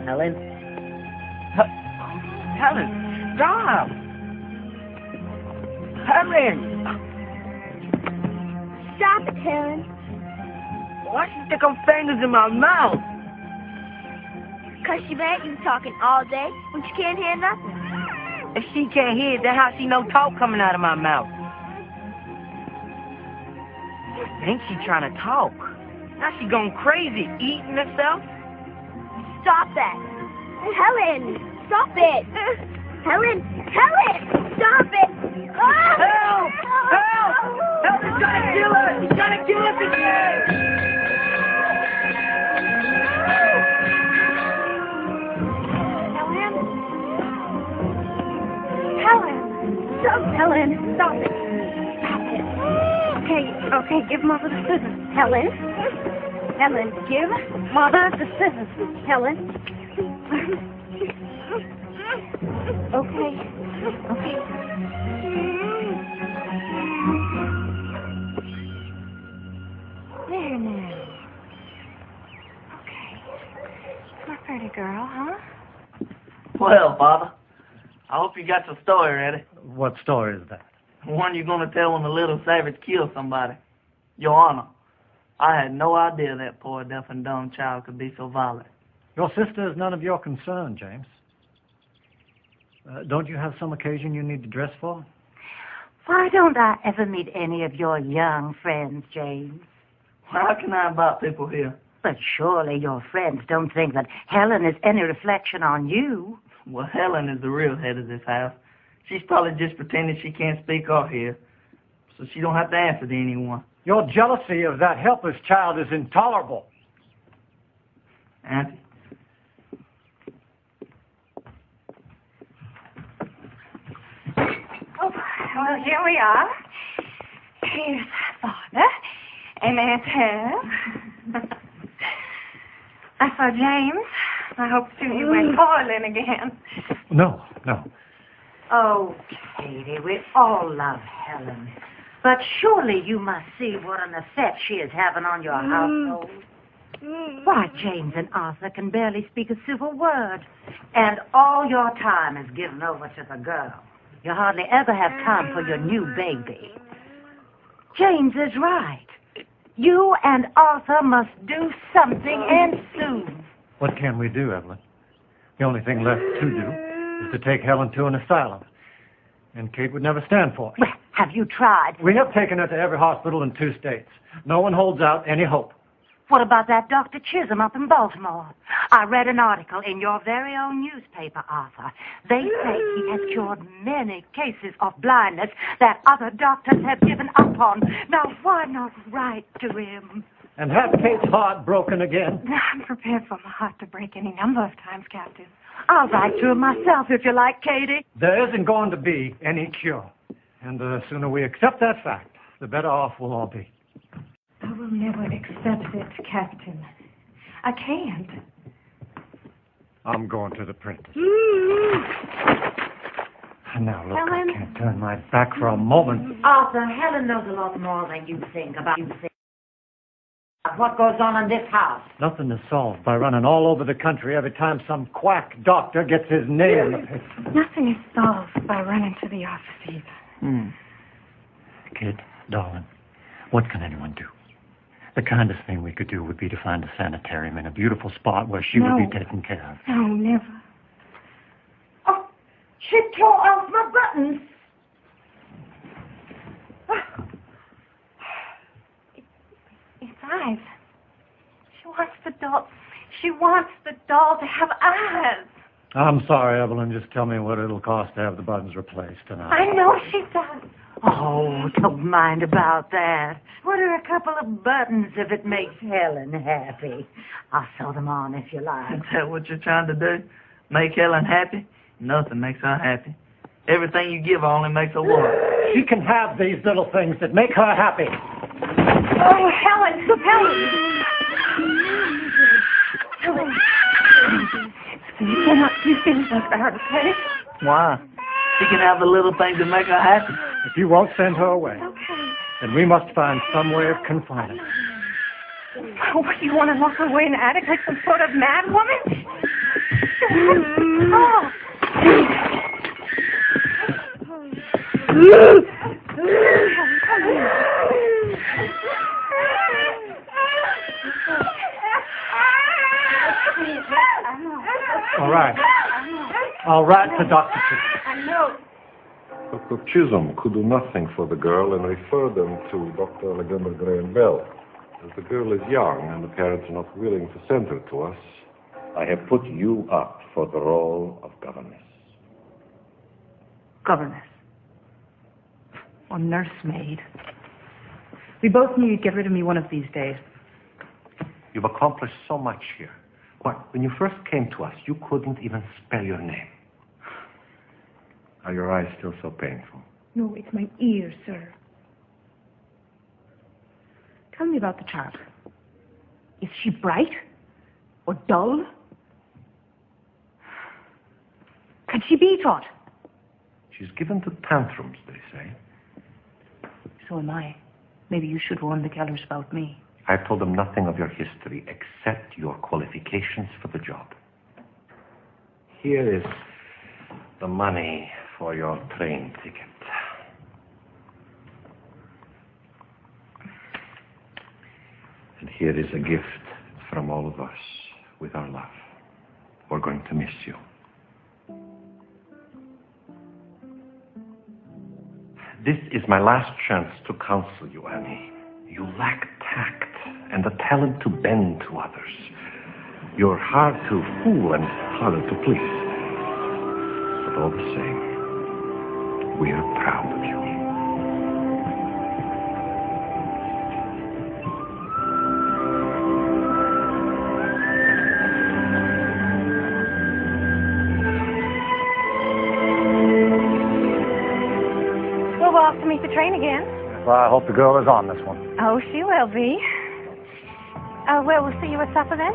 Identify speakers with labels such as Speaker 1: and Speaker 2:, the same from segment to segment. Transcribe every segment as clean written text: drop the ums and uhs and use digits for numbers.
Speaker 1: Helen? Helen, stop! Helen!
Speaker 2: Stop it, Helen.
Speaker 1: Why she stick her fingers in my mouth?
Speaker 2: 'Cause she mad you talking all day when she can't hear nothing.
Speaker 1: If she can't hear it, then how she no talk coming out of my mouth? Ain't she trying to talk? Now she going crazy, eating herself?
Speaker 2: Stop that. Helen, stop it. Helen, stop it. Oh!
Speaker 1: Help! Help! Help! He's gonna kill us! He's gonna kill us again!
Speaker 2: Helen, stop it. Stop it. Okay, give Mother the scissors. Helen, give Mother the scissors. Helen. Okay. There now. Okay. My pretty girl, huh?
Speaker 3: Well, Father, I hope you got your story ready.
Speaker 4: What story is that?
Speaker 3: The one you're going to tell when the little savage killed somebody. Your Honor, I had no idea that poor deaf and dumb child could be so violent.
Speaker 4: Your sister is none of your concern, James. Don't you have some occasion you need to dress for?
Speaker 5: Why don't I ever meet any of your young friends, James?
Speaker 3: How can I invite people here?
Speaker 5: But surely your friends don't think that Helen is any reflection on you.
Speaker 3: Well, Helen is the real head of this house. She's probably just pretending she can't speak or hear, so she don't have to answer to anyone.
Speaker 4: Your jealousy of that helpless child is intolerable.
Speaker 3: Auntie?
Speaker 6: Oh, well, here we are. Here's Father and Aunt Helen. I saw James. I hope soon you went boiling again.
Speaker 4: No.
Speaker 5: Oh, Katie, we all love Helen. But surely you must see what an effect she is having on your household. Why, James and Arthur can barely speak a civil word. And all your time is given over to the girl. You hardly ever have time for your new baby. James is right. You and Arthur must do something, and soon.
Speaker 4: What can we do, Evelyn? The only thing left to do is to take Helen to an asylum. And Kate would never stand for it.
Speaker 5: Well, have you tried?
Speaker 4: We have taken her to every hospital in 2 states. No one holds out any hope.
Speaker 5: What about that Dr. Chisholm up in Baltimore? I read an article in your very own newspaper, Arthur. They say he has cured many cases of blindness that other doctors have given up on. Now, why not write to him?
Speaker 4: And have Kate's heart broken again?
Speaker 6: I'm prepared for my heart to break any number of times, Captain.
Speaker 5: I'll write to him myself if you like, Katie.
Speaker 4: There isn't going to be any cure. And the sooner we accept that fact, the better off we'll all be.
Speaker 6: I will never accept it, Captain. I can't.
Speaker 4: I'm going to the printer's. Now, look,
Speaker 2: Helen.
Speaker 4: I can't turn my back for a moment.
Speaker 5: Arthur, Helen knows a lot more than you think about what goes on in this house.
Speaker 4: Nothing is solved by running all over the country every time some quack doctor gets his name in the paper.
Speaker 6: Nothing is solved by running to the office either.
Speaker 4: Kid, darling, what can anyone do? The kindest thing we could do would be to find a sanitarium in a beautiful spot where she would be taken care of.
Speaker 6: No, never.
Speaker 5: Oh, she tore off my buttons.
Speaker 6: It's eyes. She wants the doll. She wants the doll to have eyes.
Speaker 4: I'm sorry, Evelyn. Just tell me what it'll cost to have the buttons replaced. And
Speaker 6: I know she does.
Speaker 5: Oh, don't mind about that. What are a couple of buttons if it makes Helen happy? I'll sew them on if you like.
Speaker 3: Is that what you're trying to do? Make Helen happy? Nothing makes her happy. Everything you give her only makes her worse.
Speaker 4: She can have these little things that make her happy.
Speaker 6: Oh, Helen! Helen! You cannot do things like that, okay?
Speaker 3: Why? She can have the little things that make her happy.
Speaker 4: If you won't send her away,
Speaker 6: Okay.
Speaker 4: then we must find some way of confining her.
Speaker 6: Oh, what, you want to lock her away in the attic like some sort of mad woman? Oh.
Speaker 4: All right. I'll write to Dr. Chisholm.
Speaker 6: I know.
Speaker 7: Dr. Chisholm could do nothing for the girl and referred them to Dr. Alexander Graham Bell. As the girl is young and the parents are not willing to send her to us, I have put you up for the role of governess.
Speaker 8: Governess. Or nursemaid. We both knew you'd get rid of me one of these days.
Speaker 7: You've accomplished so much here. Why, when you first came to us, you couldn't even spell your name. Are your eyes still so painful?
Speaker 8: No, it's my ears, sir. Tell me about the child. Is she bright? Or dull? Can she be taught?
Speaker 7: She's given to tantrums, they say.
Speaker 8: So am I. Maybe you should warn the Kellers about me.
Speaker 7: I've told them nothing of your history except your qualifications for the job. Here is the money for your train ticket. And here is a gift from all of us with our love. We're going to miss you. This is my last chance to counsel you, Annie. You lack tact and the talent to bend to others. You're hard to fool and harder to please. But all the same, we are proud of you.
Speaker 6: We'll off to meet the train again.
Speaker 4: Well, I hope the girl is on this one.
Speaker 6: Oh, she will be. Well, we'll see you at supper then.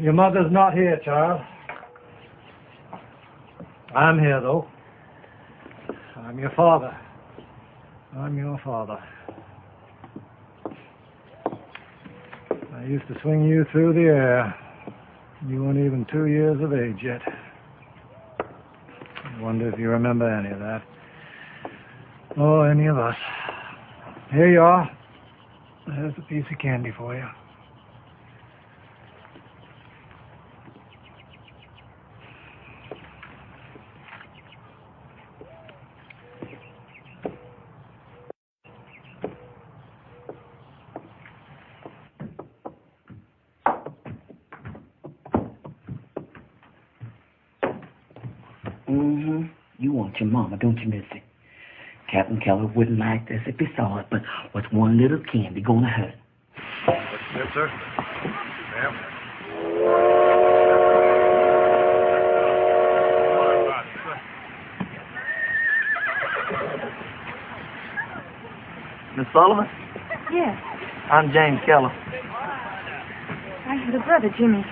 Speaker 4: Your mother's not here, child. I'm here, though. I'm your father. I'm your father. I used to swing you through the air. You weren't even 2 years of age yet. I wonder if you remember any of that. Or any of us. Here you are. There's a piece of candy for you.
Speaker 9: You want your mama, don't you, Missy? Captain Keller wouldn't like this if he saw it, but what's one little candy gonna hurt?
Speaker 10: Yes, sir. Ma'am.
Speaker 3: Miss Sullivan?
Speaker 6: Yes.
Speaker 3: I'm James Keller.
Speaker 6: I had a brother, Jimmy.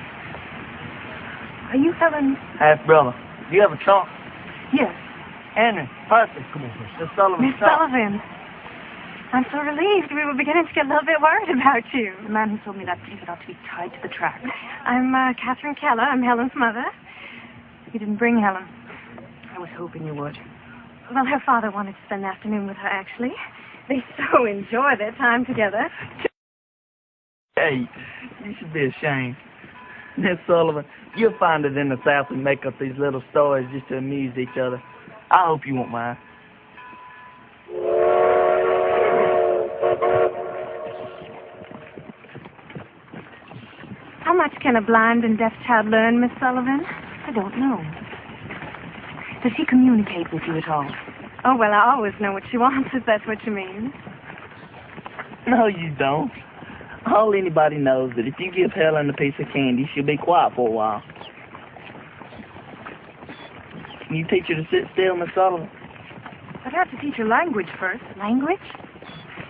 Speaker 6: Are you Helen?
Speaker 3: Half-brother. Do you have a trunk?
Speaker 6: Yes.
Speaker 3: Henry, Percy. Come on, Miss Sullivan.
Speaker 6: Miss Sullivan. I'm so relieved. We were beginning to get a little bit worried about you.
Speaker 8: The man who told me that ticket ought to be tied to the track.
Speaker 6: I'm Catherine Keller. I'm Helen's mother.
Speaker 8: You didn't bring Helen. I was hoping you would.
Speaker 6: Well, her father wanted to spend the afternoon with her, actually. They so enjoy their time together.
Speaker 3: Hey, you should be ashamed. Miss Sullivan, you'll find it in the South we make up these little stories just to amuse each other. I hope you won't mind.
Speaker 6: How much can a blind and deaf child learn, Miss Sullivan?
Speaker 8: I don't know. Does she communicate with you at all?
Speaker 6: Oh, well, I always know what she wants, if that's what you mean.
Speaker 3: No, you don't. All anybody knows that if you give Helen a piece of candy, she'll be quiet for a while. Can you teach her to sit still, Miss Sullivan?
Speaker 8: I'd have to teach her language first. Language?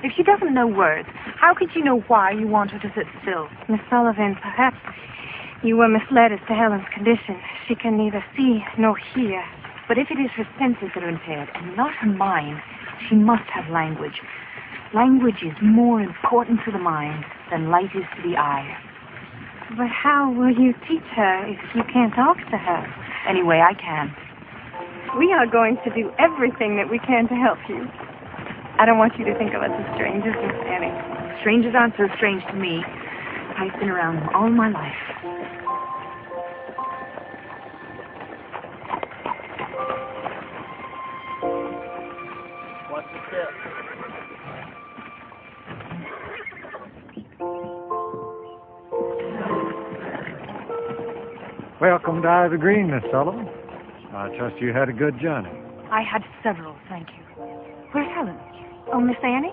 Speaker 8: If she doesn't know words, how could you know why you want her to sit still?
Speaker 6: Miss Sullivan, perhaps you were misled as to Helen's condition. She can neither see nor hear.
Speaker 8: But if it is her senses that are impaired and not her mind, she must have language. Language is more important to the mind than light is to the eye.
Speaker 6: But how will you teach her if you can't talk to her?
Speaker 8: Anyway, I can.
Speaker 6: We are going to do everything that we can to help you. I don't want you to think of us as strangers, Miss Annie.
Speaker 8: Strangers aren't so strange to me. I've been around them all my life.
Speaker 3: What's the step?
Speaker 10: Welcome to Ivy Green, Miss Sullivan. I trust you had a good journey.
Speaker 8: I had several, thank you. Where's Helen?
Speaker 6: Oh, Miss Annie,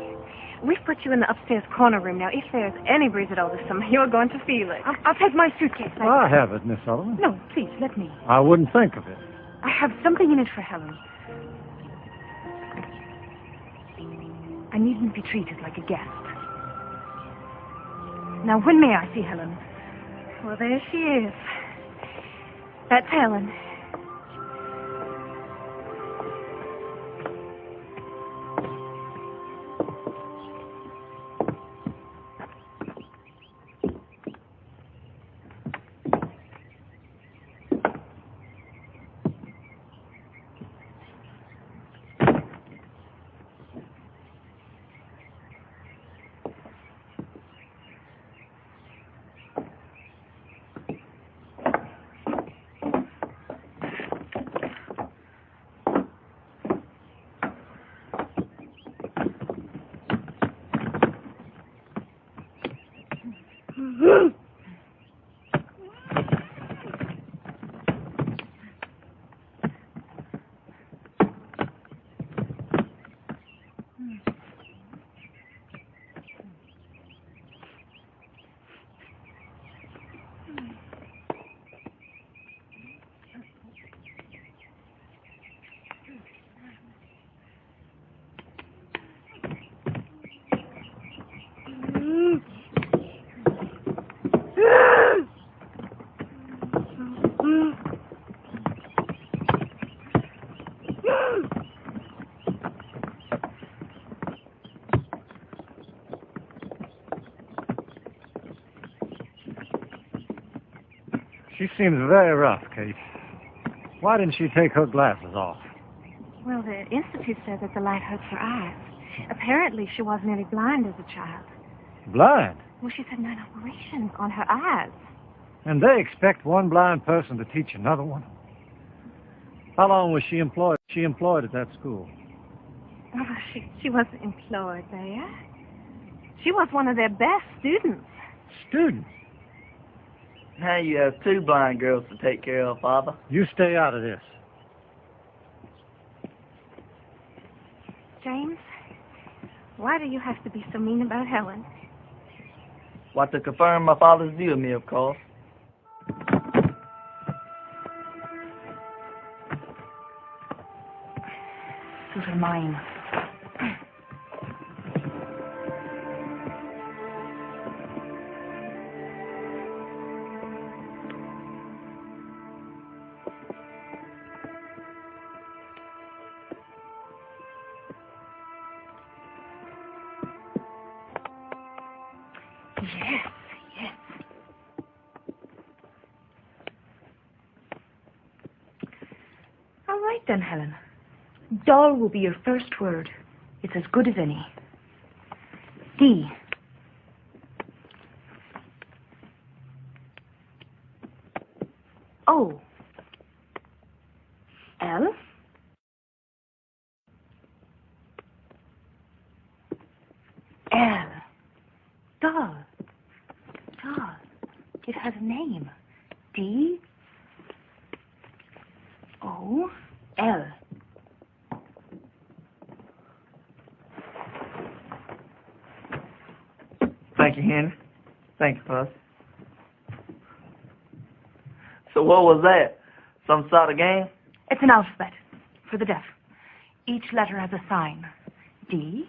Speaker 6: we've put you in the upstairs corner room. Now, if there's any breeze at all this summer, you're going to feel it.
Speaker 8: I'll take my suitcase.
Speaker 10: I have it, Miss Sullivan.
Speaker 8: No, please, let me.
Speaker 10: I wouldn't think of it.
Speaker 8: I have something in it for Helen. I needn't be treated like a guest. Now, when may I see Helen?
Speaker 6: Well, there she is. That's Helen.
Speaker 10: She seems very rough, Kate. Why didn't she take her glasses off?
Speaker 6: Well, the Institute said that the light hurts her eyes. Apparently, she was nearly blind as a child.
Speaker 10: Blind?
Speaker 6: Well, she's had 9 operations on her eyes.
Speaker 10: And they expect one blind person to teach another one? How long was she employed? At that school?
Speaker 6: Oh, she wasn't employed there. She was one of their best students.
Speaker 10: Students?
Speaker 3: Now you have 2 blind girls to take care of, Father.
Speaker 10: You stay out of this.
Speaker 2: James, why do you have to be so mean about Helen?
Speaker 3: Why, to confirm my father's view of me, of course.
Speaker 8: Those are mine. Yes. All right then, Helen. Doll will be your first word. It's as good as any. D. O. L. L. Doll. Doll. It has a name. D. O. L.
Speaker 3: Thank you, Henry. Thank you, Puss. So what was that? Some sort of game?
Speaker 8: It's an alphabet for the deaf. Each letter has a sign. D.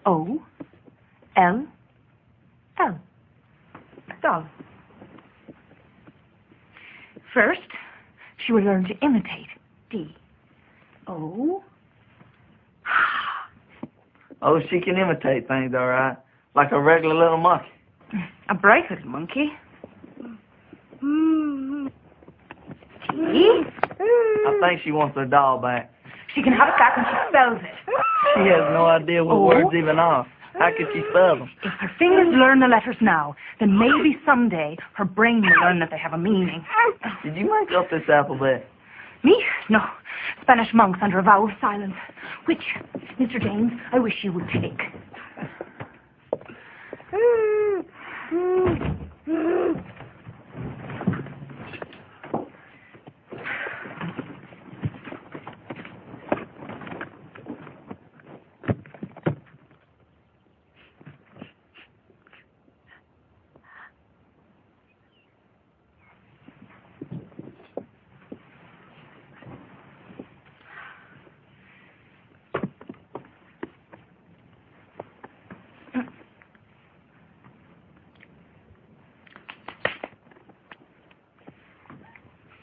Speaker 8: O. L. L. Doll. First, she will learn to imitate D. O.
Speaker 3: Oh, she can imitate things, all right. Like a regular little monkey.
Speaker 8: A bright little monkey. T.
Speaker 3: I think she wants her doll back.
Speaker 8: She can have it back when she spells it.
Speaker 3: She has no idea what words even are. How can she spell them?
Speaker 8: If her fingers learn the letters now, then maybe someday her brain will learn that they have a meaning.
Speaker 3: Did you make up this alphabet?
Speaker 8: Me? No. Spanish monks under a vow of silence. Which, Mr. James, I wish you would take.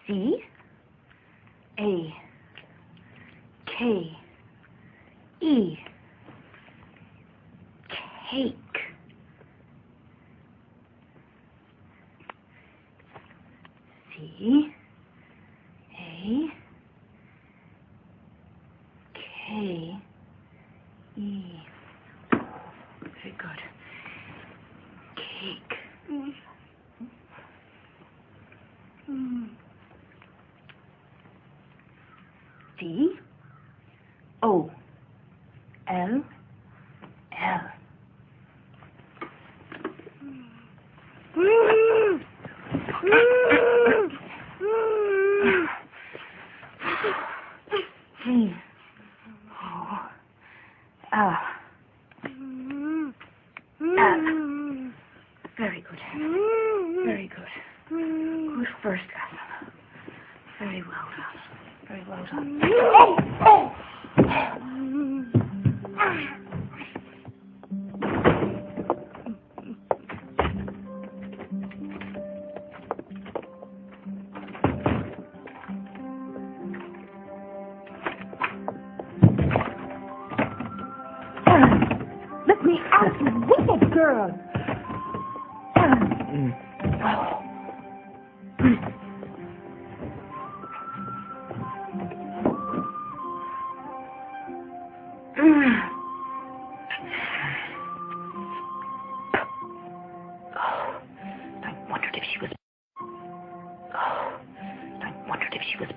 Speaker 8: C. A. K. E. Cake. C. A. K. E. Very good. Cake. D. O. L. L. G. O. L. L. Very good. Very good. Good first lesson. Very well done. Very well done. Oh! Let me out, you wicked girl.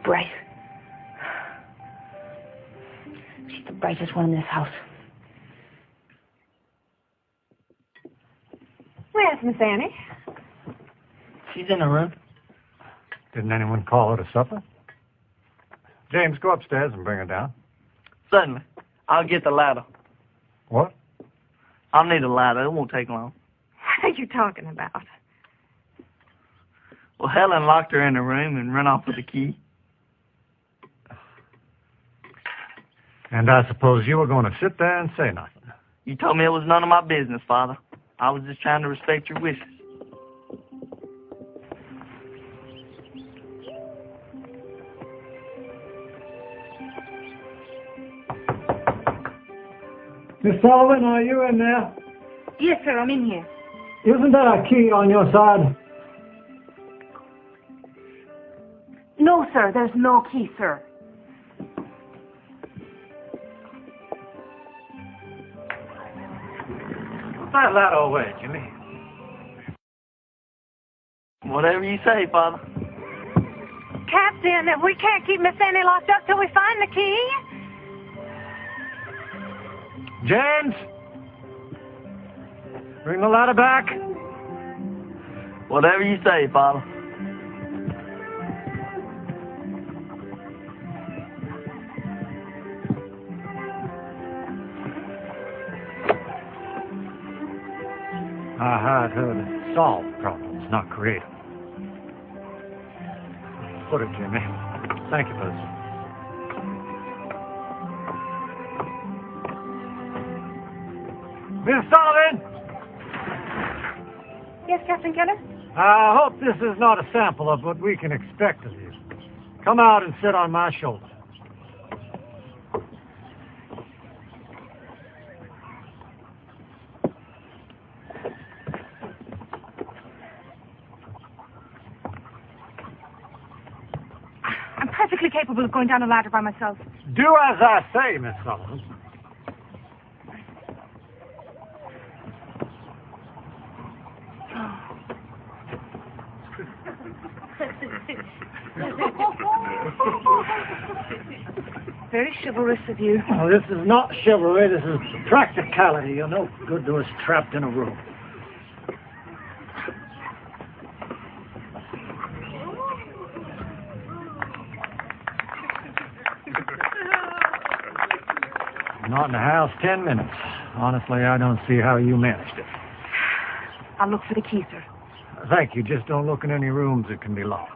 Speaker 8: Bright. She's the brightest one in this house.
Speaker 6: Where's Miss Annie?
Speaker 3: She's in her room.
Speaker 10: Didn't anyone call her to supper? James, go upstairs and bring her down.
Speaker 3: Certainly. I'll get the ladder.
Speaker 10: What?
Speaker 3: I'll need a ladder. It won't take long.
Speaker 6: What are you talking about?
Speaker 3: Well, Helen locked her in the room and ran off with the key.
Speaker 10: And I suppose you were going to sit there and say nothing.
Speaker 3: You told me it was none of my business, Father. I was just trying to respect your wishes.
Speaker 10: Miss Sullivan, are you in there?
Speaker 8: Yes, sir, I'm in here.
Speaker 10: Isn't there a key on your side?
Speaker 8: No, sir, there's no key, sir.
Speaker 10: Put that ladder away, Jimmy.
Speaker 3: Whatever you say, Father.
Speaker 6: Captain, we can't keep Miss Annie locked up till we find the key.
Speaker 10: James? Bring the ladder back.
Speaker 3: Whatever you say, Father.
Speaker 10: I had her to solve problems, not create them. Put it, Jimmy. Thank you, Percy. Miss Sullivan!
Speaker 6: Yes, Captain Keller?
Speaker 10: I hope this is not a sample of what we can expect of you. Come out and sit on my shoulder.
Speaker 8: I'm perfectly capable of going down a ladder by myself.
Speaker 10: Do as I say, Miss Sullivan.
Speaker 8: Very chivalrous of you.
Speaker 10: Oh, this is not chivalry, this is practicality. You're no good to us trapped in a room. Not in the house 10 minutes. Honestly, I don't see how you managed it.
Speaker 8: I'll look for the key, sir.
Speaker 10: Thank you. Just don't look in any rooms that can be locked.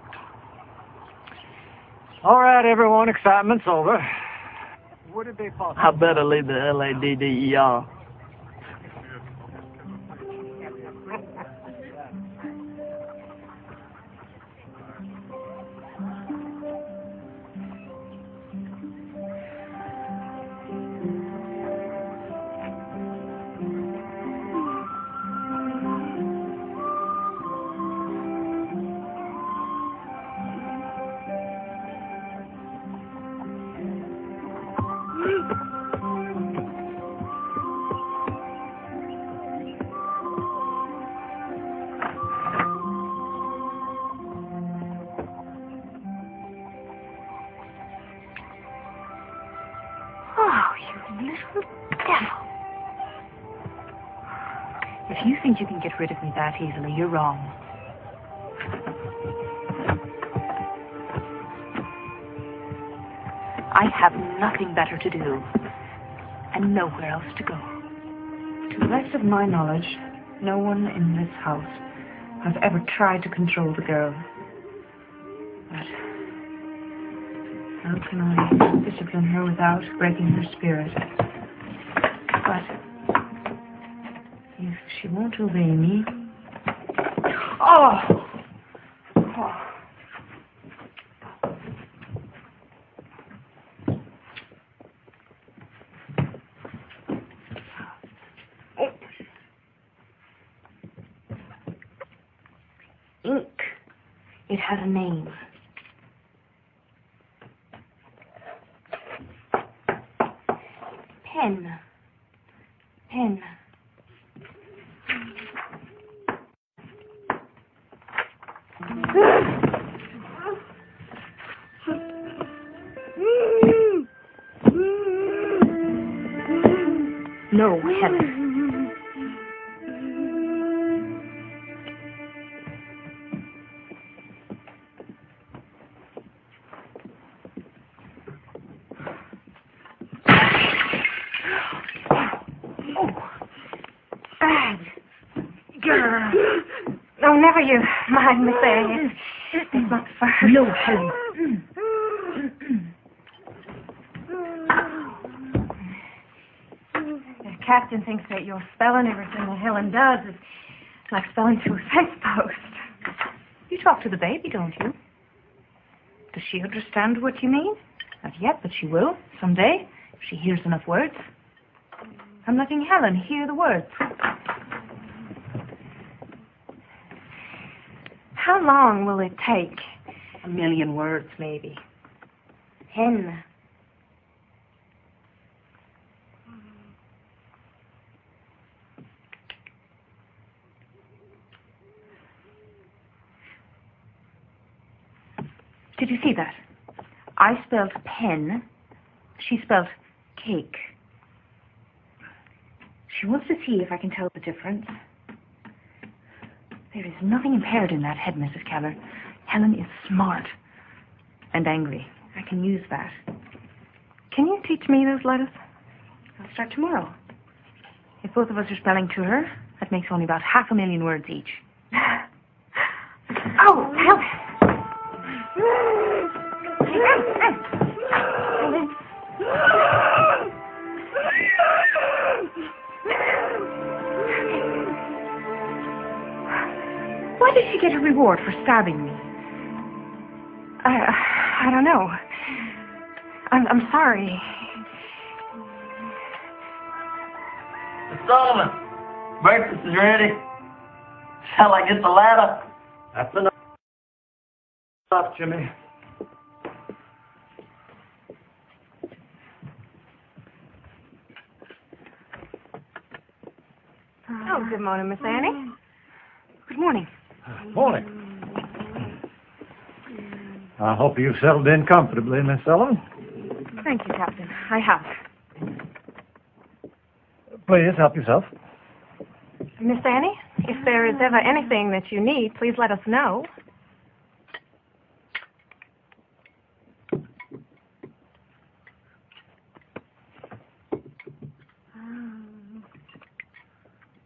Speaker 10: All right, everyone. Excitement's over. Would it be possible?
Speaker 3: I better leave the LADDER.
Speaker 8: Oh, you little devil. If you think you can get rid of me that easily, you're wrong. I have nothing better to do, and nowhere else to go.
Speaker 11: To the best of my knowledge, no one in this house has ever tried to control the girl. But how can I discipline her without breaking her spirit? But if she won't obey me... Oh!
Speaker 8: Ink. It has a name. Pen. Pen. No, Helen.
Speaker 6: Oh, never you mind, Miss Annie. It's not for her.
Speaker 8: No, Helen.
Speaker 6: The captain thinks that you're spelling everything that Helen does is like spelling to a fence post.
Speaker 8: You talk to the baby, don't you? Does she understand what you mean? Not yet, but she will, someday, if she hears enough words. I'm letting Helen hear the words.
Speaker 6: How long will it take?
Speaker 8: 1,000,000 words, maybe.
Speaker 6: Hen.
Speaker 8: Did you see that? I spelled pen. She spelled cake. She wants to see if I can tell the difference. There is nothing impaired in that head, Mrs. Keller. Helen is smart and angry. I can use that.
Speaker 6: Can you teach me those letters?
Speaker 8: I'll start tomorrow. If both of us are spelling to her, that makes only about 500,000 words each.
Speaker 6: Oh, Helen.
Speaker 8: Why did she get a reward for stabbing me?
Speaker 6: I don't know. I'm sorry.
Speaker 3: Miss Sullivan, breakfast is ready. Shall I get the ladder?
Speaker 10: That's enough, Jimmy.
Speaker 6: Oh, good morning, Miss Annie.
Speaker 8: Good morning.
Speaker 10: Morning. I hope you've settled in comfortably, Miss Sullivan.
Speaker 6: Thank you, Captain. I have.
Speaker 10: Please, help yourself.
Speaker 6: Miss Annie, if there is ever anything that you need, please let us know.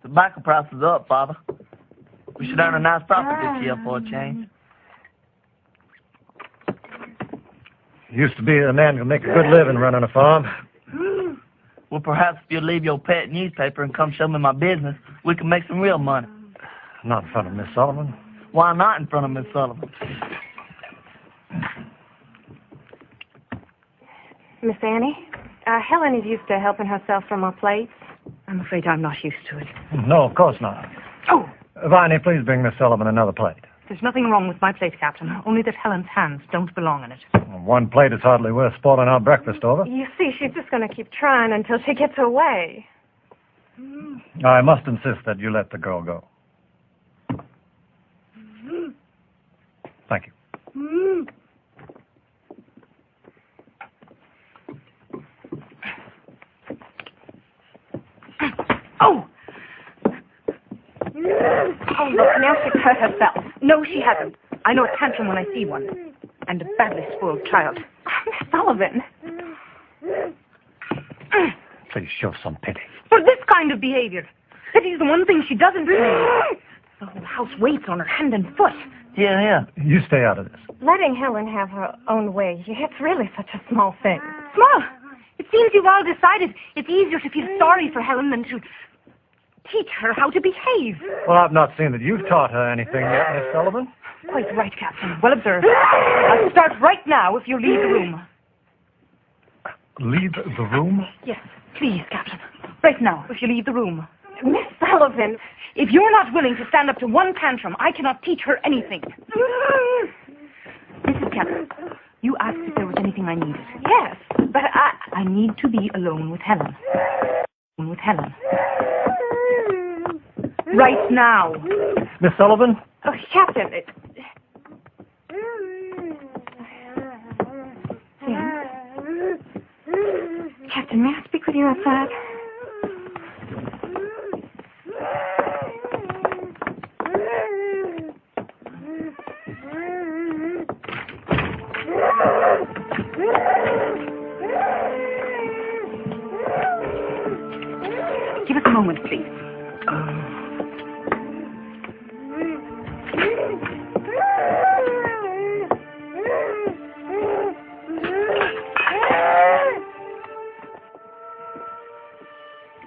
Speaker 3: Tobacco price is up, Father. We should earn a nice profit this year for a change.
Speaker 10: Used to be a man who make a good living running a farm.
Speaker 3: Well, perhaps if you leave your pet newspaper and come show me my business, we can make some real money.
Speaker 10: Not in front of Miss Sullivan.
Speaker 3: Why not in front of Miss Sullivan?
Speaker 6: Miss Annie, Helen is used to helping herself from our plates.
Speaker 8: I'm afraid I'm not used to it.
Speaker 10: No, of course not.
Speaker 8: Oh!
Speaker 10: Viney, please bring Miss Sullivan another plate.
Speaker 8: There's nothing wrong with my plate, Captain, only that Helen's hands don't belong in it.
Speaker 10: One plate is hardly worth spoiling our breakfast over.
Speaker 6: You see, she's just going to keep trying until she gets her way.
Speaker 10: I must insist that you let the girl go. Thank you.
Speaker 8: Oh! Oh, look, now she's hurt herself. No, she hasn't. I know a tantrum when I see one. And a badly spoiled child.
Speaker 6: Miss Sullivan.
Speaker 10: Please show some pity.
Speaker 8: For this kind of behavior. Pity's the one thing she doesn't do. The whole house waits on her hand and foot.
Speaker 3: Yeah.
Speaker 10: You stay out of this.
Speaker 6: Letting Helen have her own way, it's really such a small thing.
Speaker 8: Small? It seems you've all decided it's easier to feel sorry for Helen than to teach her how to behave.
Speaker 10: Well, I've not seen that you've taught her anything yet, Miss Sullivan.
Speaker 8: Quite right, Captain. Well observed. I'll start right now if you leave the room.
Speaker 10: Leave the room?
Speaker 8: Yes, please, Captain. Right now, if you leave the room.
Speaker 6: Miss Sullivan.
Speaker 8: If you're not willing to stand up to one tantrum, I cannot teach her anything. Mrs. Keller, you asked if there was anything I needed.
Speaker 6: Yes, but
Speaker 8: I need to be alone with Helen. Right now.
Speaker 10: Miss Sullivan?
Speaker 6: Oh, Captain. Captain, may I speak with you outside?
Speaker 8: Give us a moment, please.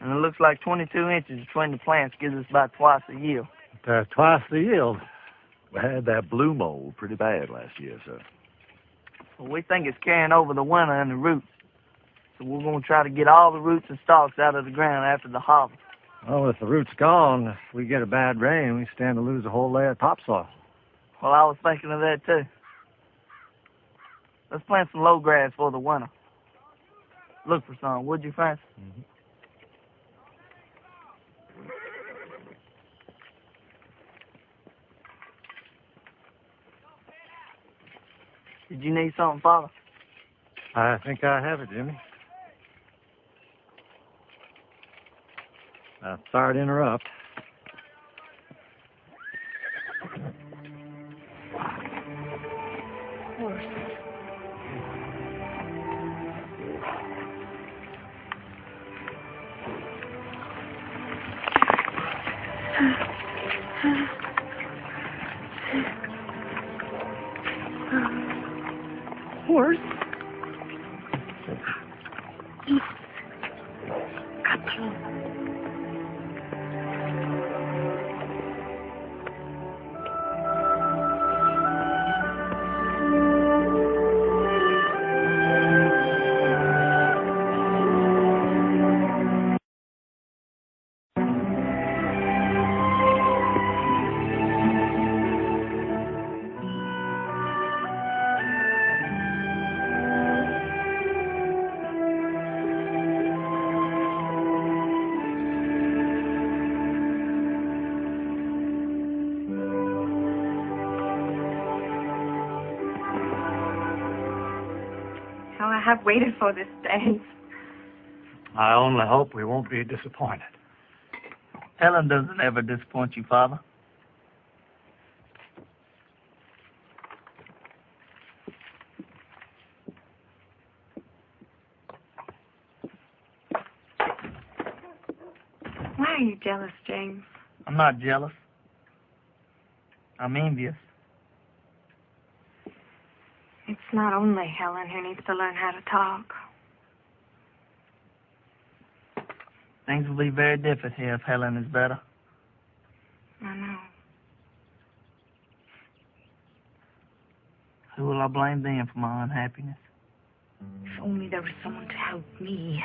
Speaker 3: And it looks like 22 inches between the plants gives us about twice the yield.
Speaker 10: Twice the yield.
Speaker 12: We had that blue mold pretty bad last year, sir.
Speaker 3: Well, we think it's carrying over the winter and the roots. So we're going to try to get all the roots and stalks out of the ground after the harvest.
Speaker 10: Oh, if the root's gone, if we get a bad rain, we stand to lose a whole layer of topsoil.
Speaker 3: Well, I was thinking of that, too. Let's plant some low grass for the winter. Look for some, would you, Francis?
Speaker 10: Mm-hmm.
Speaker 3: Did you need something, Father?
Speaker 10: I think I have it, Jimmy. Sorry to interrupt.
Speaker 2: Horse.
Speaker 6: How I have waited for this day.
Speaker 10: I only hope we won't be disappointed.
Speaker 3: Helen doesn't ever disappoint you, Father.
Speaker 6: Why are you jealous, James?
Speaker 3: I'm not jealous. I'm envious.
Speaker 6: It's not only Helen who needs to learn how to talk.
Speaker 3: Things will be very different here if Helen is better.
Speaker 6: I know.
Speaker 3: Who will I blame then for my unhappiness?
Speaker 8: If only there was someone to help me.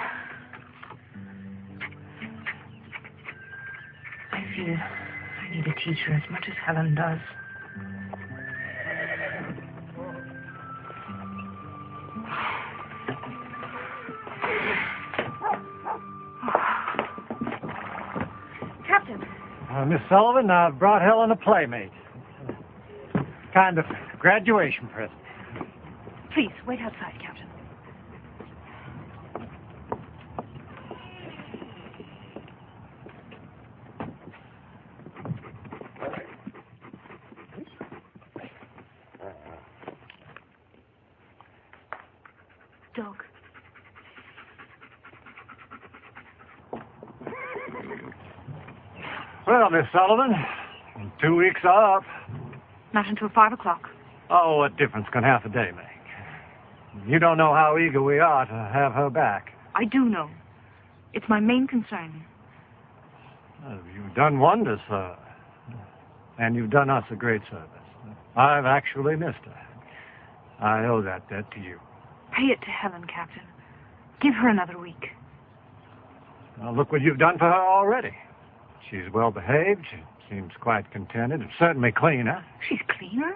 Speaker 8: I feel I need a teacher as much as Helen does.
Speaker 6: Captain.
Speaker 10: Miss Sullivan, I've brought Helen a playmate. Kind of graduation present.
Speaker 8: Please, wait outside, Captain. Doug.
Speaker 10: Well, Miss Sullivan, 2 weeks are up.
Speaker 8: Not until 5 o'clock.
Speaker 10: Oh, what difference can half a day make? You don't know how eager we are to have her back.
Speaker 8: I do know. It's my main concern.
Speaker 10: You've done wonders for her. And you've done us a great service. I've actually missed her. I owe that debt to you.
Speaker 8: Pay it to Helen, Captain. Give her another week.
Speaker 10: Now, look what you've done for her already. She's well behaved. She seems quite contented and certainly cleaner.
Speaker 8: She's cleaner?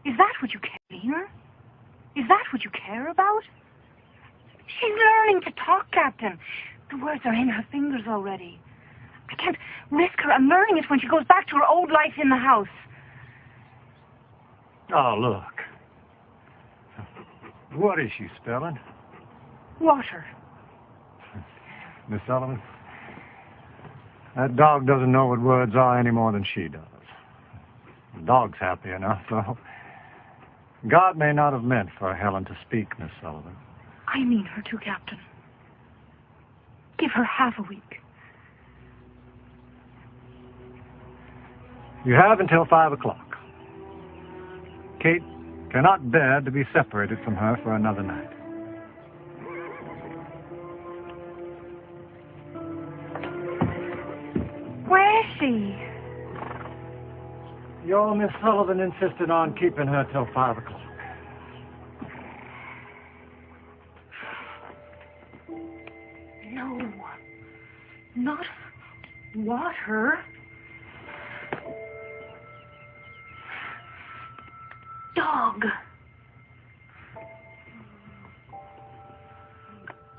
Speaker 8: Is that what you cleaner? Is that what you care about? She's learning to talk, Captain. The words are in her fingers already. I can't risk her unlearning it when she goes back to her old life in the house.
Speaker 10: Oh, look. What is she spelling?
Speaker 8: Water.
Speaker 10: Miss Sullivan, that dog doesn't know what words are any more than she does. The dog's happy enough, though. God may not have meant for Helen to speak, Miss Sullivan.
Speaker 8: I mean her too, Captain. Give her half a week.
Speaker 10: You have until 5 o'clock. Kate cannot bear to be separated from her for another night.
Speaker 6: she?
Speaker 10: Your Miss Sullivan insisted on keeping her till 5 o'clock.
Speaker 8: No. Not water. Dog.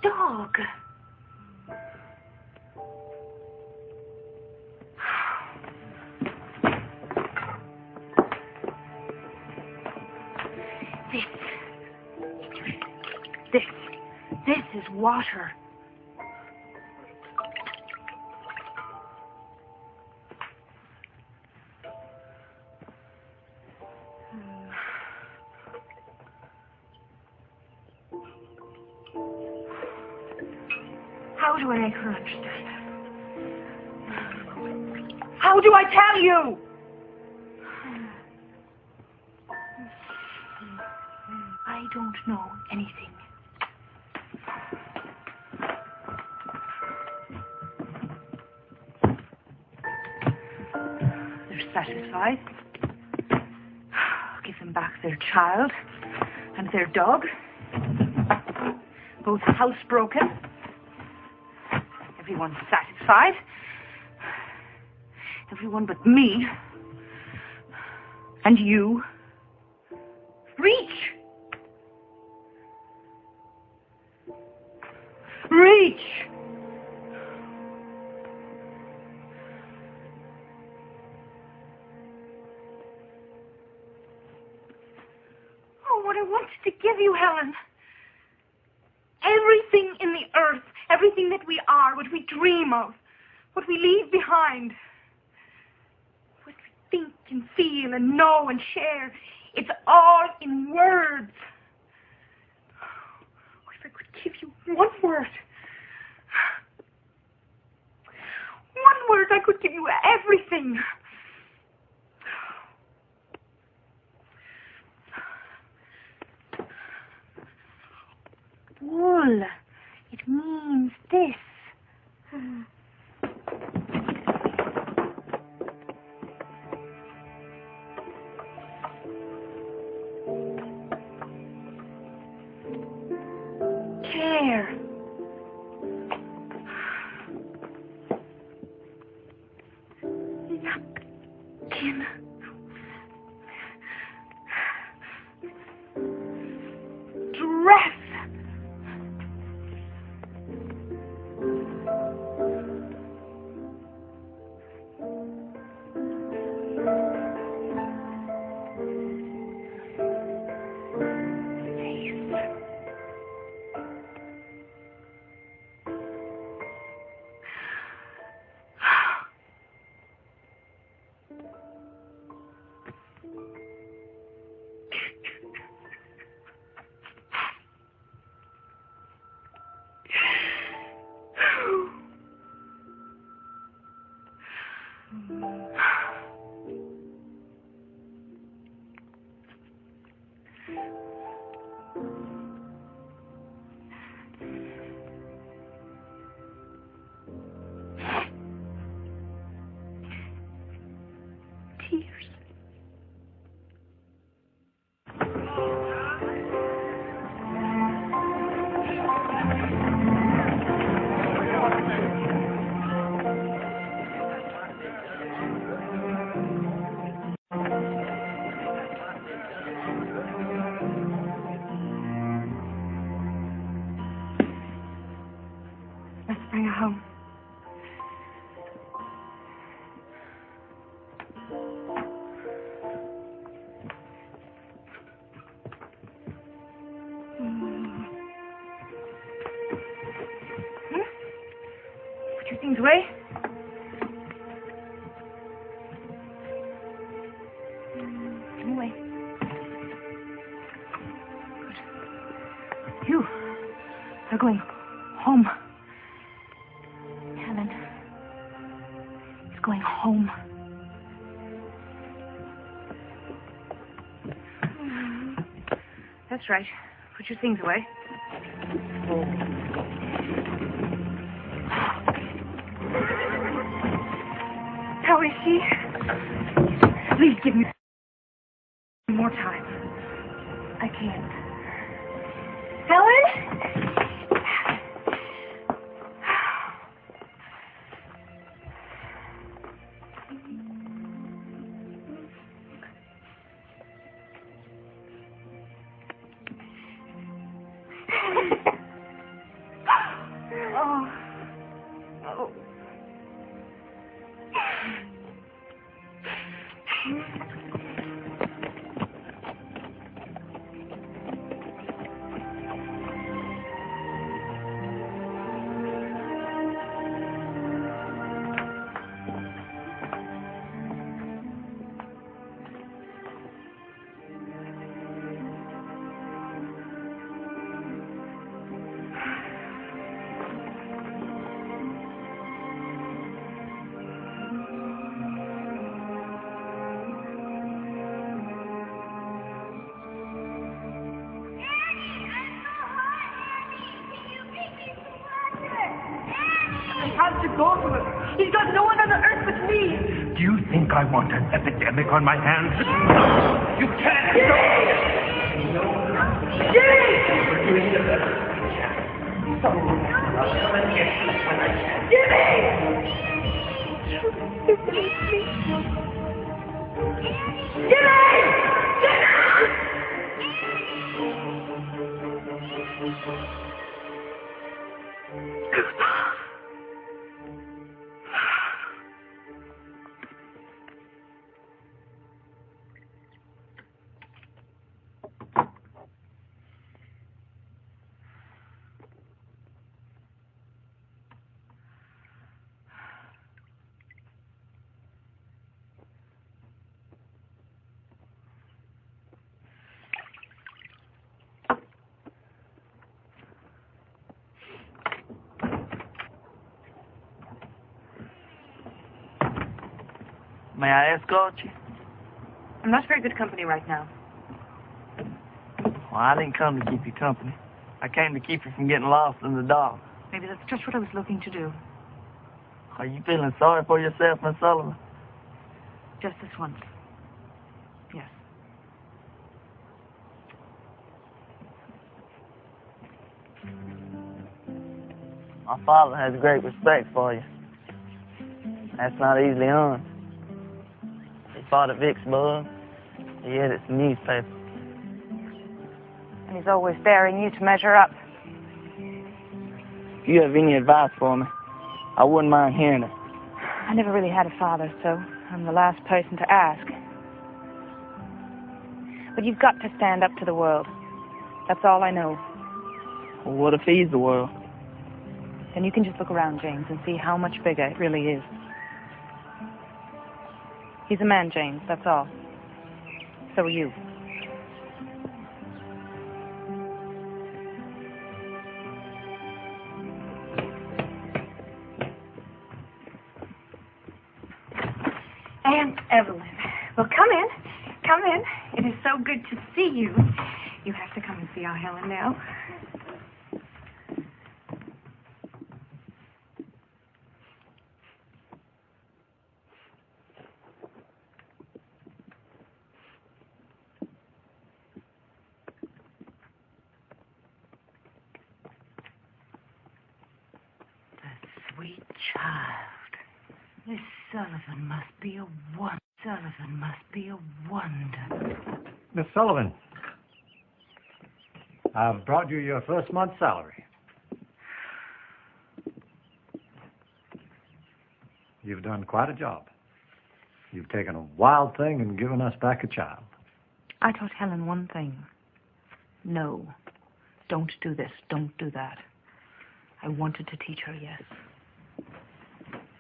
Speaker 8: Dog. This is water. How do I make her understand? How do I tell you? I don't know anything. They're satisfied. Give them back their child and their dog. Both housebroken. Everyone's satisfied. Everyone but me. And you. Reach! Reach! Oh, what I wanted to give you, Helen. Everything in the earth, everything that we are, what we dream of, what we leave behind, what we think and feel and know and share, it's all in words. Oh, if I could give you one word. One word, I could give you everything. Wool. It means this. Care. Napkin. Dress. Let's bring her home. Put your things away. Put them away. Good. You are going home. Helen is going home. That's right. Put your things away.
Speaker 6: is she? Please give me more time. I can't. Helen? Oh. Oh. He's got no one on the earth but me.
Speaker 7: Do you think I want an epidemic on my hands? You can't!
Speaker 3: May I escort you?
Speaker 8: I'm not very good company right now.
Speaker 3: Well, I didn't come to keep you company. I came to keep you from getting lost in the dark.
Speaker 8: Maybe that's just what I was looking to do.
Speaker 3: Are you feeling sorry for yourself, Miss Sullivan?
Speaker 8: Just this once. Yes.
Speaker 3: My father has great respect for you. That's not easily earned. He fought at Vicksburg. He edited some newspapers.
Speaker 8: And he's always daring you to measure up.
Speaker 3: If you have any advice for me, I wouldn't mind hearing it.
Speaker 8: I never really had a father, so I'm the last person to ask. But you've got to stand up to the world. That's all I know.
Speaker 3: Well, what if he's the world?
Speaker 8: Then you can just look around, James, and see how much bigger it really is. He's a man, James, that's all. So are you.
Speaker 6: Aunt Evelyn. Well, come in. Come in. It is so good to see you. You have to come and see our Helen now.
Speaker 5: Sweet child. Miss Sullivan must be a wonder. Sullivan must be a wonder.
Speaker 10: Miss Sullivan, I've brought you your first month's salary. You've done quite a job. You've taken a wild thing and given us back a child.
Speaker 8: I taught Helen one thing. No. Don't do this. Don't do that. I wanted to teach her, yes.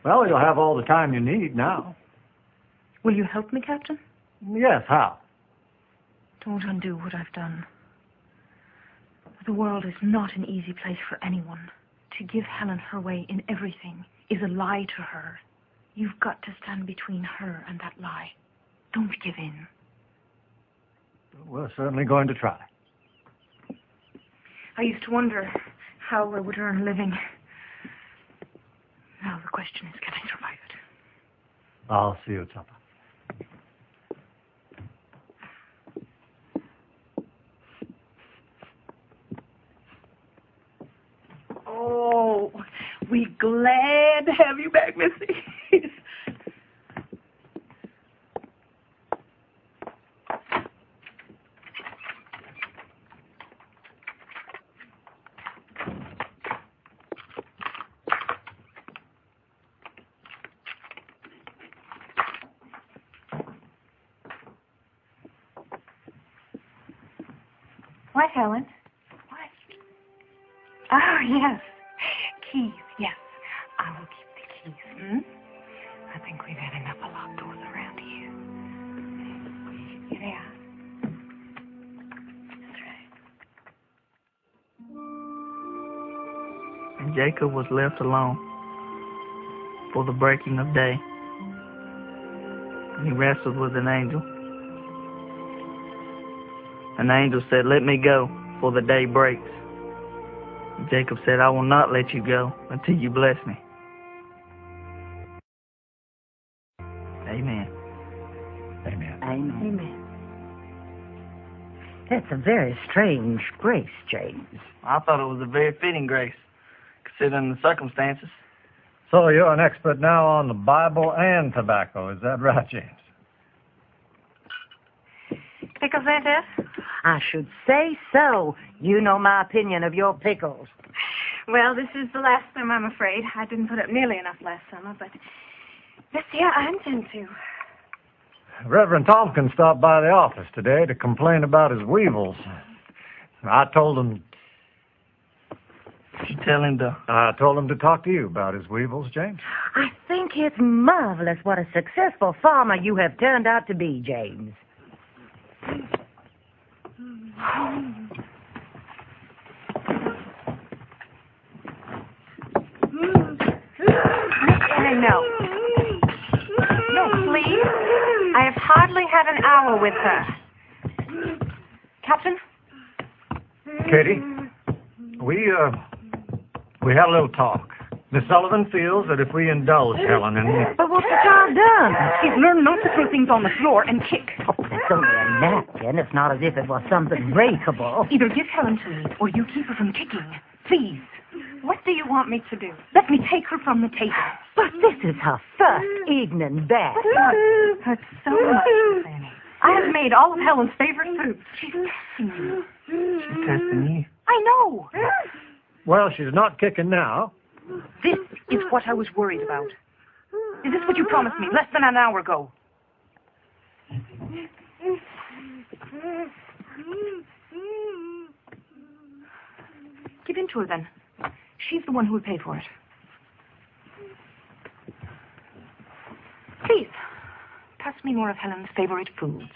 Speaker 10: Well, you'll have all the time you need now.
Speaker 8: Will you help me, Captain?
Speaker 10: Yes, how?
Speaker 8: Don't undo what I've done. The world is not an easy place for anyone. To give Helen her way in everything is a lie to her. You've got to stand between her and that lie. Don't give in.
Speaker 10: We're certainly going to try.
Speaker 8: I used to wonder how I would earn a living. Now the question is, can I survive it?
Speaker 10: I'll see you at supper.
Speaker 11: Oh, we're glad to have you back, Missy. What, Helen? What? Oh, yes. Keys, yes. I will keep the keys. Hmm? I think we've had enough of locked doors around here. Here they are. That's right.
Speaker 3: And Jacob was left alone for the breaking of day. He wrestled with an angel. An angel said, "Let me go, for the day breaks." And Jacob said, "I will not let you go until you bless me." Amen.
Speaker 10: Amen.
Speaker 5: Amen. That's a very strange grace, James.
Speaker 3: I thought it was a very fitting grace, considering the circumstances.
Speaker 10: So you're an expert now on the Bible and tobacco, is that right, James?
Speaker 6: Pickles, ain't it?
Speaker 5: I should say so. You know my opinion of your pickles.
Speaker 6: Well, this is the last time, I'm afraid. I didn't put up nearly enough last summer, but this year I intend to.
Speaker 10: Reverend Tompkins stopped by the office today to complain about his weevils. I told him I told him to talk to you about his weevils, James.
Speaker 5: I think it's marvelous what a successful farmer you have turned out to be, James.
Speaker 6: No. No, please. I have hardly had an hour with her. Captain?
Speaker 10: Katie, we had a little talk. Miss Sullivan feels that if we indulge Helen in...
Speaker 5: But what's the child done?
Speaker 11: She's learned not to throw things on the floor and kick.
Speaker 5: Oh, that's only a napkin. It's not as if it was something breakable.
Speaker 11: Either give Helen to me, or you keep her from kicking. Please.
Speaker 6: What do you want me to do?
Speaker 11: Let me take her from the table.
Speaker 5: But this is her first evening back.
Speaker 6: That hurts so much, Fanny. I have made all of Helen's favorite foods. She's testing you.
Speaker 3: She's testing you.
Speaker 11: I know.
Speaker 10: Well, she's not kicking now.
Speaker 11: This is what I was worried about. Is this what you promised me less than an hour ago? Give in to her, then. She's the one who will pay for it. Please, pass me more of Helen's favorite foods.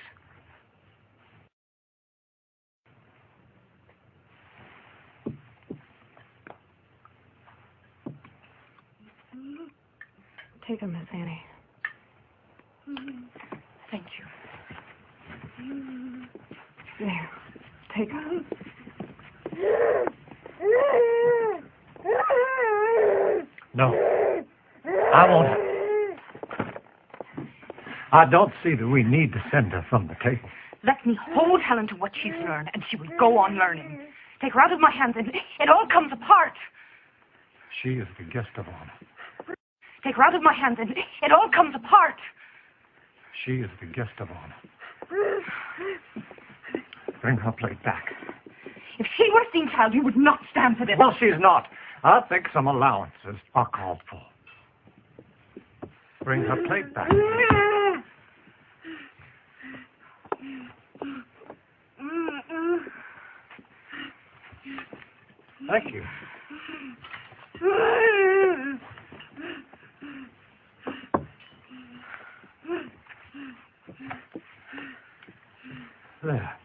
Speaker 6: Take her, Miss Annie.
Speaker 11: Thank you.
Speaker 6: There. Take her.
Speaker 10: No. I won't. I don't see that we need to send her from the table.
Speaker 11: Let me hold Helen to what she's learned, and she will go on learning. Take her out of my hands, and it all comes apart.
Speaker 10: She is the guest of honor.
Speaker 11: Take her out of my hands, and it all comes apart.
Speaker 10: She is the guest of honor. Bring her plate back.
Speaker 11: If she were a seen child, you would not stand for this.
Speaker 10: Well, she's not. I think some allowances are called for. Bring her plate back. Thank you. There.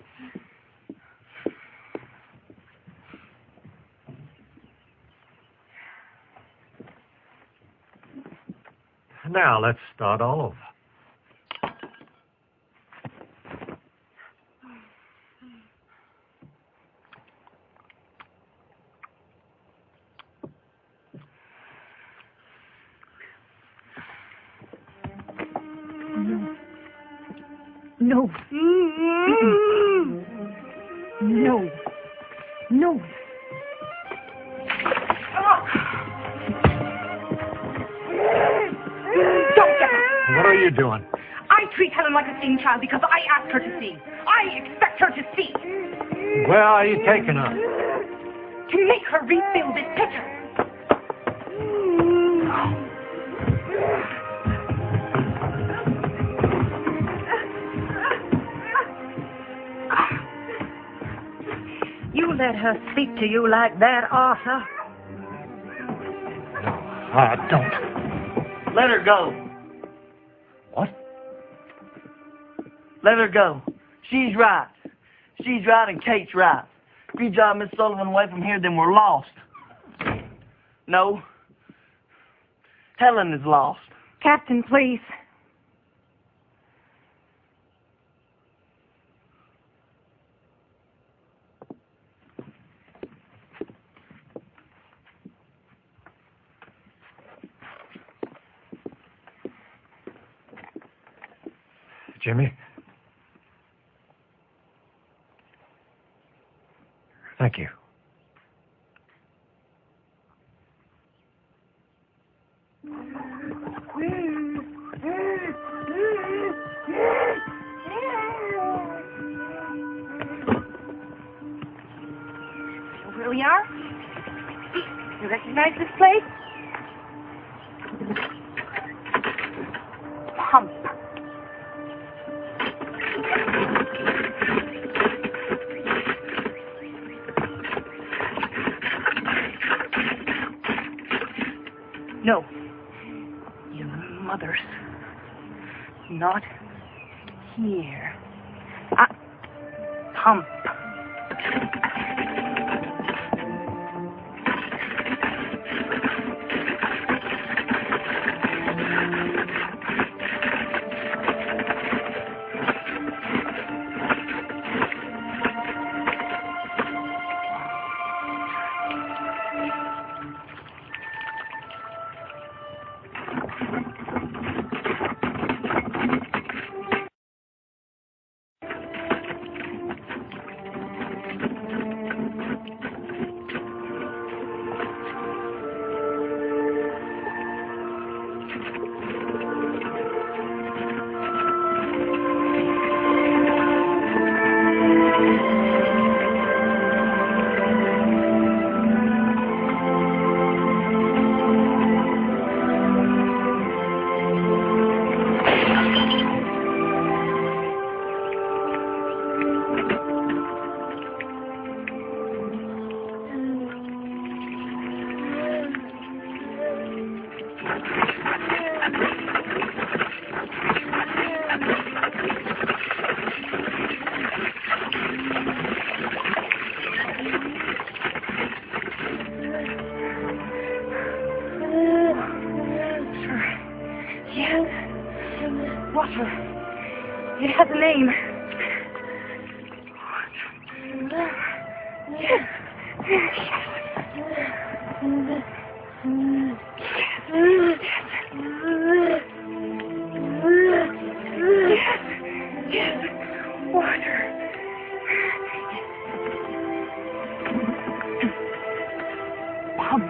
Speaker 10: Now let's start all over.
Speaker 8: No. No. No. Don't get her.
Speaker 10: What are you doing?
Speaker 8: I treat Helen like a seeing child because I ask her to see. I expect her to see.
Speaker 10: Where are you taking her?
Speaker 8: To make her refill this pitcher.
Speaker 5: You let her speak to you like that, Arthur?
Speaker 10: No, I don't.
Speaker 3: Let her go.
Speaker 10: What?
Speaker 3: Let her go. She's right. She's right and Kate's right. If you drive Miss Sullivan away from here, then we're lost. No. Helen is lost.
Speaker 8: Captain, please.
Speaker 10: Jimmy? Thank you.
Speaker 8: Here we are. You recognize this place? Pump. No. Your mother's not here. Pump. It has a name. Water. Pump.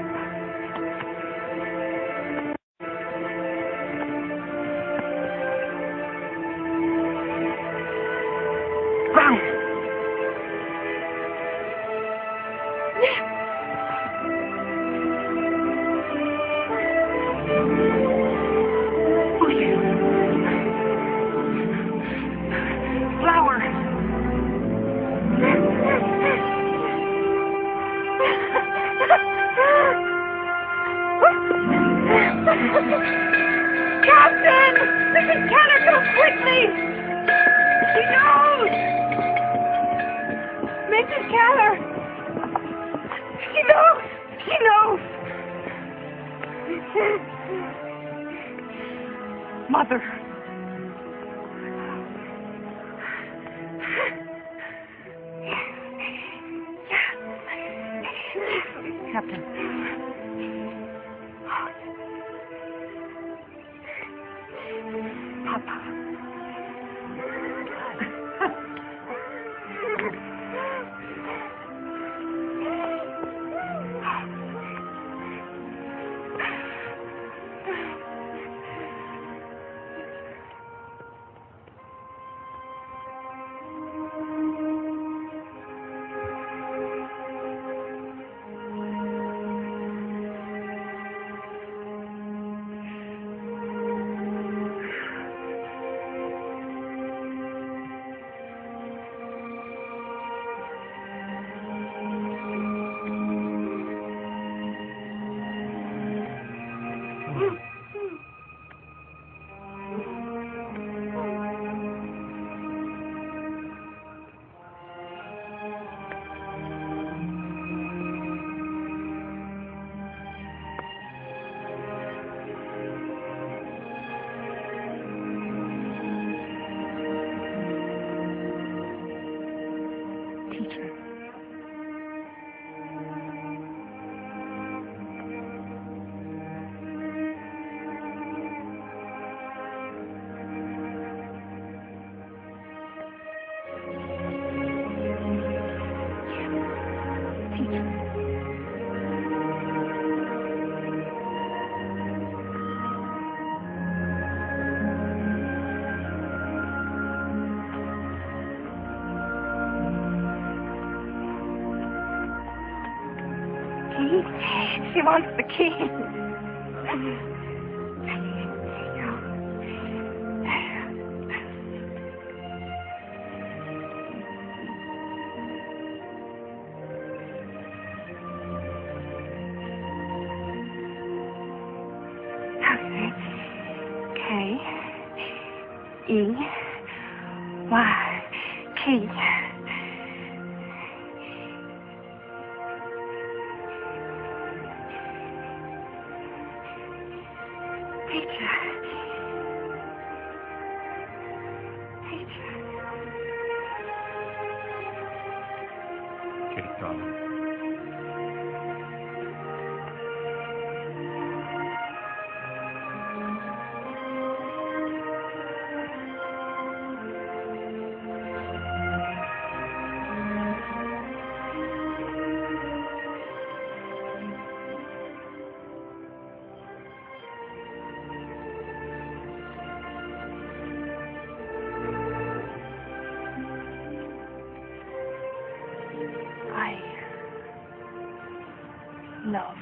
Speaker 8: Captain! Mrs. Keller, go quickly! She knows! Mrs. Keller! She knows! She knows! Mother. Captain. Papa.
Speaker 6: wants the keys.
Speaker 11: Key.
Speaker 4: Kate, darling.
Speaker 11: Love.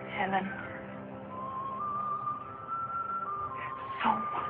Speaker 11: Helen. So much.